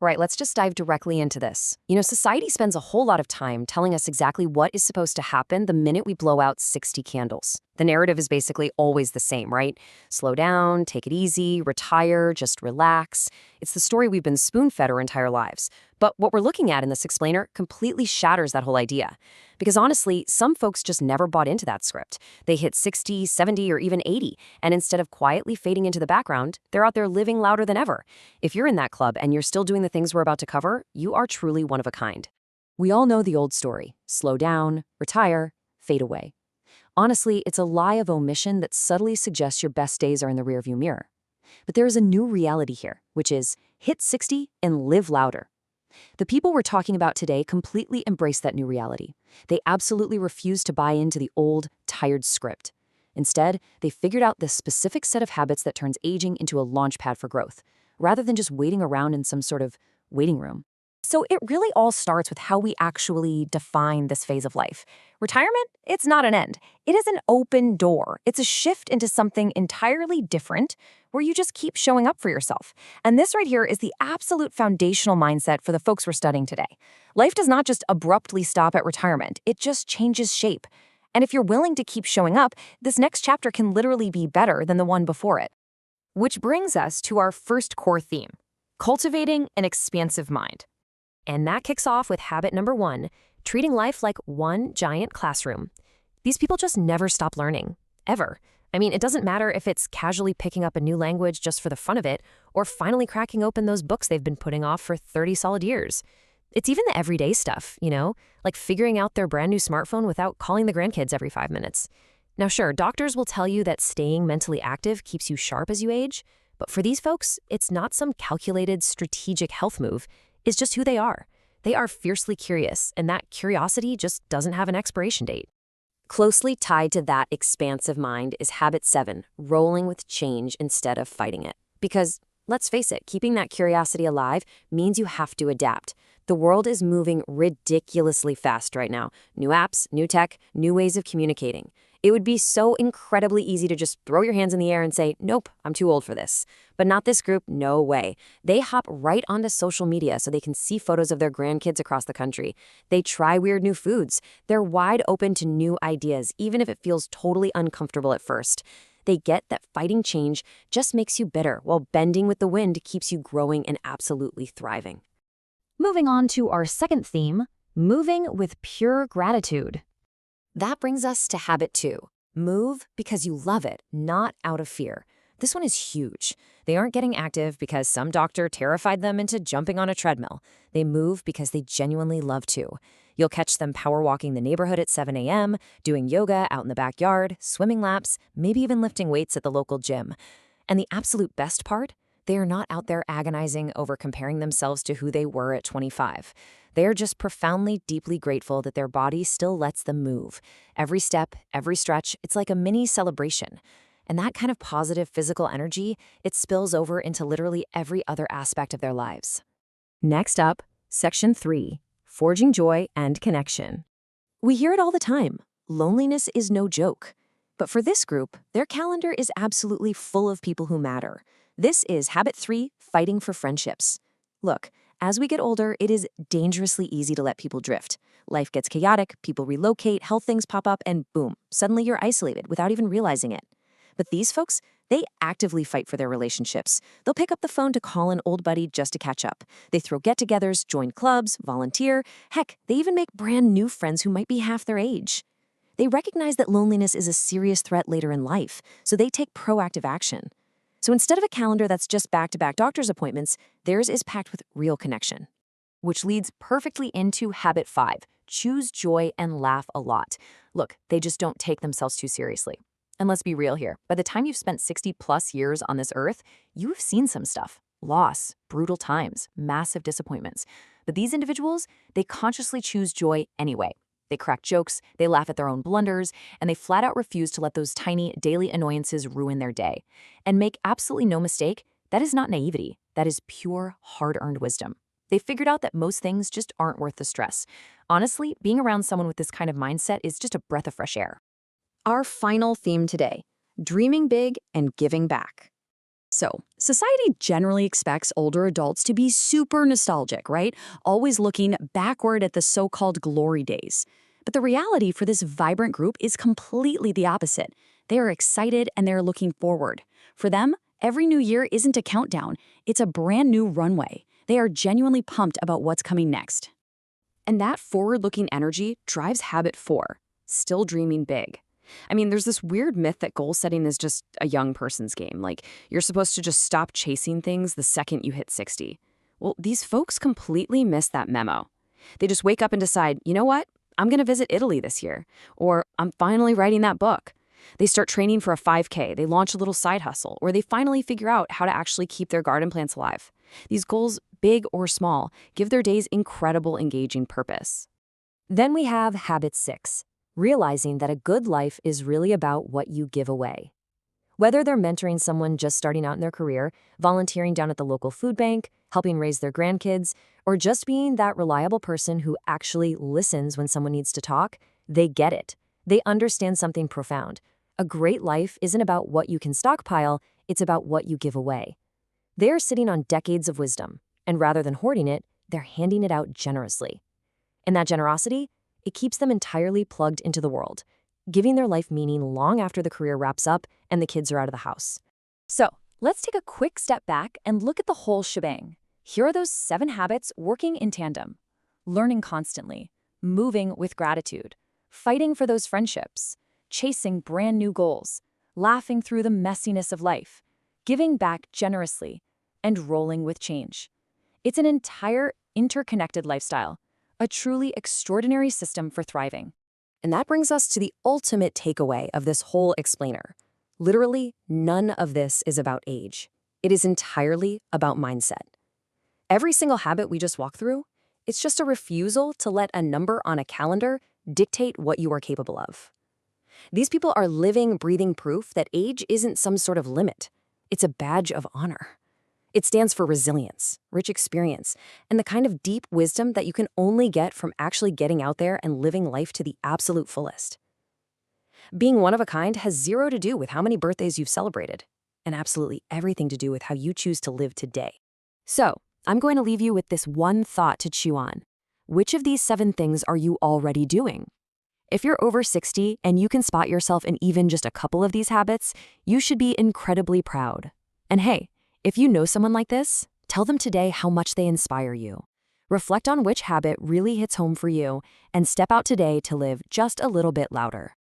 Right, let's just dive directly into this. Society spends a whole lot of time telling us exactly what is supposed to happen the minute we blow out 60 candles. The narrative is basically always the same, right? Slow down, take it easy, retire, just relax. It's the story we've been spoon-fed our entire lives. But what we're looking at in this explainer completely shatters that whole idea. Because honestly, some folks just never bought into that script. They hit 60, 70, or even 80, and instead of quietly fading into the background, they're out there living louder than ever. If you're in that club and you're still doing the things we're about to cover, you are truly one of a kind. We all know the old story: slow down, retire, fade away. Honestly, it's a lie of omission that subtly suggests your best days are in the rearview mirror. But there is a new reality here, which is hit 60 and live louder. The people we're talking about today completely embrace that new reality. They absolutely refuse to buy into the old, tired script. Instead, they figured out this specific set of habits that turns aging into a launchpad for growth, rather than just waiting around in some sort of waiting room. So it really all starts with how we actually define this phase of life. Retirement, it's not an end. It is an open door. It's a shift into something entirely different where you just keep showing up for yourself. And this right here is the absolute foundational mindset for the folks we're studying today. Life does not just abruptly stop at retirement. It just changes shape. And if you're willing to keep showing up, this next chapter can literally be better than the one before it. Which brings us to our first core theme: cultivating an expansive mind. And that kicks off with habit number 1, treating life like one giant classroom. These people just never stop learning, ever. I mean, it doesn't matter if it's casually picking up a new language just for the fun of it, or finally cracking open those books they've been putting off for 30 solid years. It's even the everyday stuff, like figuring out their brand new smartphone without calling the grandkids every 5 minutes. Now sure, doctors will tell you that staying mentally active keeps you sharp as you age, but for these folks, it's not some calculated, strategic health move. It's just who they are. They are fiercely curious, and that curiosity just doesn't have an expiration date. Closely tied to that expansive mind is habit 7, rolling with change instead of fighting it. Because, let's face it, keeping that curiosity alive means you have to adapt. The world is moving ridiculously fast right now. New apps, new tech, new ways of communicating. It would be so incredibly easy to just throw your hands in the air and say, nope, I'm too old for this. But not this group, no way. They hop right onto social media so they can see photos of their grandkids across the country. They try weird new foods. They're wide open to new ideas, even if it feels totally uncomfortable at first. They get that fighting change just makes you better, while bending with the wind keeps you growing and absolutely thriving. Moving on to our second theme, moving with pure gratitude. That brings us to habit 2. Move because you love it, not out of fear. This one is huge. They aren't getting active because some doctor terrified them into jumping on a treadmill. They move because they genuinely love to. You'll catch them power walking the neighborhood at 7 a.m., doing yoga out in the backyard, swimming laps, maybe even lifting weights at the local gym. And the absolute best part? They are not out there agonizing over comparing themselves to who they were at 25. They are just profoundly, deeply grateful that their body still lets them move. Every step, every stretch, it's like a mini celebration. And that kind of positive physical energy, it spills over into literally every other aspect of their lives. Next up, section 3, forging joy and connection. We hear it all the time. Loneliness is no joke. But for this group, their calendar is absolutely full of people who matter. This is habit 3, fighting for friendships. Look, as we get older, it is dangerously easy to let people drift. Life gets chaotic, people relocate, health things pop up, and boom, suddenly you're isolated without even realizing it. But these folks, they actively fight for their relationships. They'll pick up the phone to call an old buddy just to catch up. They throw get-togethers, join clubs, volunteer. Heck, they even make brand new friends who might be half their age. They recognize that loneliness is a serious threat later in life, so they take proactive action. So instead of a calendar that's just back-to-back doctor's appointments, theirs is packed with real connection. Which leads perfectly into habit 5, choose joy and laugh a lot. Look, they just don't take themselves too seriously. And let's be real here, by the time you've spent 60 plus years on this earth, you've seen some stuff. Loss, brutal times, massive disappointments. But these individuals, they consciously choose joy anyway. They crack jokes, they laugh at their own blunders, and they flat out refuse to let those tiny daily annoyances ruin their day. And make absolutely no mistake, that is not naivety. That is pure, hard-earned wisdom. They figured out that most things just aren't worth the stress. Honestly, being around someone with this kind of mindset is just a breath of fresh air. Our final theme today, dreaming big and giving back. So, society generally expects older adults to be super nostalgic, right? Always looking backward at the so-called glory days. But the reality for this vibrant group is completely the opposite. They are excited and they're looking forward. For them, every new year isn't a countdown, it's a brand new runway. They are genuinely pumped about what's coming next. And that forward-looking energy drives habit 4, still dreaming big. I mean, there's this weird myth that goal setting is just a young person's game. Like, you're supposed to just stop chasing things the second you hit 60. Well, these folks completely miss that memo. They just wake up and decide, you know what? I'm going to visit Italy this year. Or I'm finally writing that book. They start training for a 5K, they launch a little side hustle, or they finally figure out how to actually keep their garden plants alive. These goals, big or small, give their days incredible engaging purpose. Then we have habit 6. Realizing that a good life is really about what you give away. Whether they're mentoring someone just starting out in their career, volunteering down at the local food bank, helping raise their grandkids, or just being that reliable person who actually listens when someone needs to talk, they get it. They understand something profound. A great life isn't about what you can stockpile, it's about what you give away. They're sitting on decades of wisdom, and rather than hoarding it, they're handing it out generously. And that generosity, it keeps them entirely plugged into the world, giving their life meaning long after the career wraps up and the kids are out of the house. So, let's take a quick step back and look at the whole shebang. Here are those 7 habits working in tandem. Learning constantly, moving with gratitude, fighting for those friendships, chasing brand new goals, laughing through the messiness of life, giving back generously, and rolling with change. It's an entire interconnected lifestyle, a truly extraordinary system for thriving. And that brings us to the ultimate takeaway of this whole explainer. Literally, none of this is about age. It is entirely about mindset. Every single habit we just walked through, it's just a refusal to let a number on a calendar dictate what you are capable of. These people are living, breathing proof that age isn't some sort of limit. It's a badge of honor. It stands for resilience, rich experience, and the kind of deep wisdom that you can only get from actually getting out there and living life to the absolute fullest. Being one of a kind has zero to do with how many birthdays you've celebrated, and absolutely everything to do with how you choose to live today. So, I'm going to leave you with this one thought to chew on. Which of these 7 things are you already doing? If you're over 60 and you can spot yourself in even just a couple of these habits, you should be incredibly proud. And hey, if you know someone like this, tell them today how much they inspire you. Reflect on which habit really hits home for you and step out today to live just a little bit louder.